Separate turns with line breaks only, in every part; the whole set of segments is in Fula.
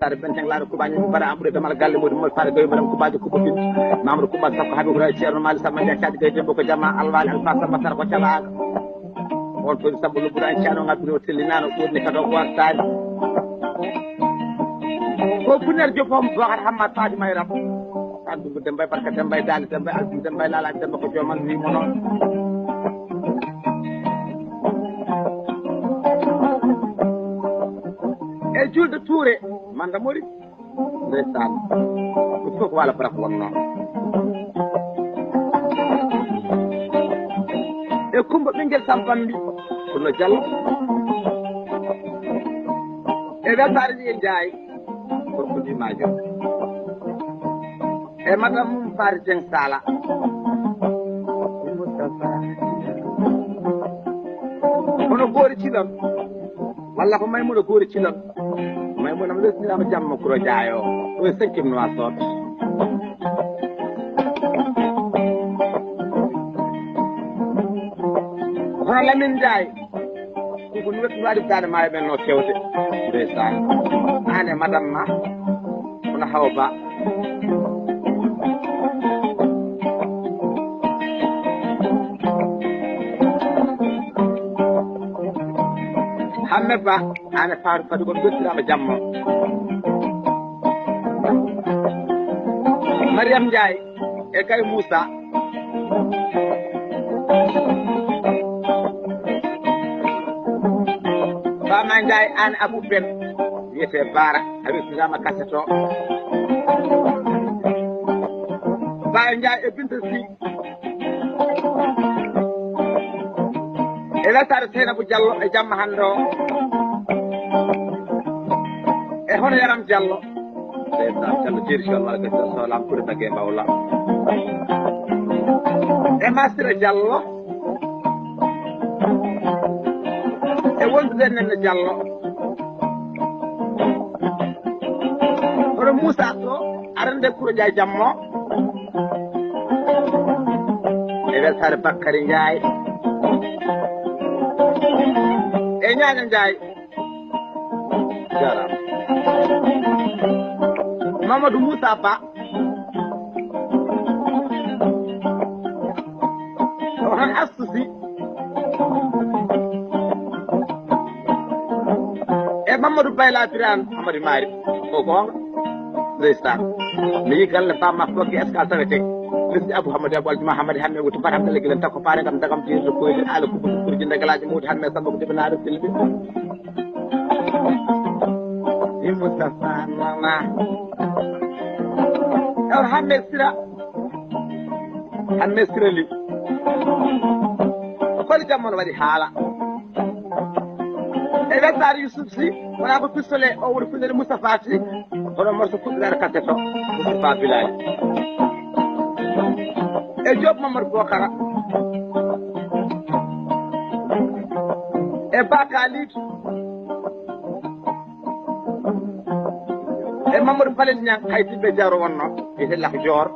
sare ben tan laaro kubaani bara amure damal galle modum mo fare goy madam kubaaji kubabin mamadou kuba sakko habi ko ceerno mali sama nda caadi gay dembo ko jama alwali alfasa batar ko calaaga on to sabu lu buran ciano ngabbi o tellinano ɓurni kado wartani ko puner jopom bakar hammat faadi mayram addu dembay barka dembay dali dembay aldu dembay lala demba ko joman wi mo non e julde touré manda mori ndeysaan ko foko wala brak wonno e kumba ɓinguel sampambi kono jallo e weltare ni e jaay gorko ndi majo e madam Fari Dieng Sala kono goori cilon walla ko Maymuna goori cilon Maymuna mo lestinama jamma kuro jaayo o e sekkim no wasot hono Lamin Ndiaye ko ni wetu waɗi dane maayo ɓen no kewde ndeysaan an e madame ma kono Hawa Ba hamme ba ane faaru fadi ko bettirama jamma Mariam Ndiaye e kay Moussa Bama Ndiaye ane Abou Ben wiyete Bara hawistigama kaseto Ba Ndiaye e Binta Sy e weltare Seynabou Diallo e jamma hande o e hono Yaram Diallo ndeysaan Diallo jeeri inchallah ga sohlam ɓuri tagge mbawla e Masira Diallo e wondude nenne Diallo hono Moussa to arande Kouro Ndiaye jammo e weltare Bakary Ndiaye e Ñaña Ndiaye jarama Mamadou Moussa Ba o tan astuci e Mamadou Bayla Birane Amady Mari o gonga ndeysaan mi yi galle bamma fogge escale tawete lesdi Abou Hamadou Abou Aldi Mahamadi hamme wuto mbaɗa ham dalegilen takko faare gam dagam jeerno koyde ala ko kurji ndegalaji mawdi hamme sabba ko debinaɗo filɓe i Moustapha mama ewon hamme sira li koli jammono waɗi haala e weltare Youssouf Sy wona ko pistolet o woni fundede Moustapha Sy hono morso fuɗɗirade kaset o Moustapha Bilali e Diop Mamadou Bokara e Baka Lidou e Mamadou Falel Niang hay tibbe jaro wonno e Lak Dior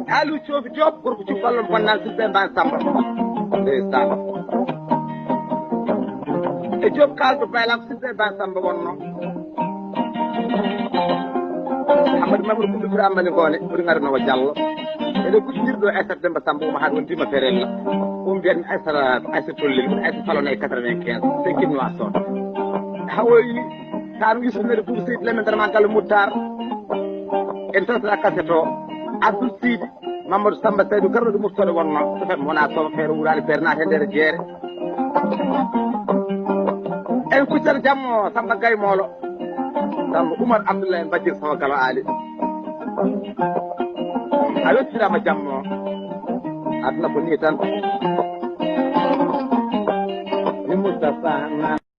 Aliou Thiofi Diop gorko cubballon bonnal silɓe mban Samba ndeysaan e Diop kaldo baylam silɓe mban Samba wonno Amadou Mamadou Koumbi Fura Ambali Ngone ɓuri ngarinowo Diallo eɗen kuɗɗinirɗo Aissata Demba Samba uma haade won dima perella mbiyatmi Aissata Tollel woni Aissata Falona e 95 cinquième noir son hawoyi tan wisnede Boubou Seydi Lamine Darma Gallo Moutar en totata kaset o Abdoul Sidi Mamadou Samba Saydou garɗo ɗo muftode wonno sofat wona somo feere wurade feere naate nder jeere en kuccata jammo Samba Gaye Molo Samba Oumar Abdoulaye Badiir Sawa Galo Ali a wettirama jammo aduna ko ni tan ni Moustapha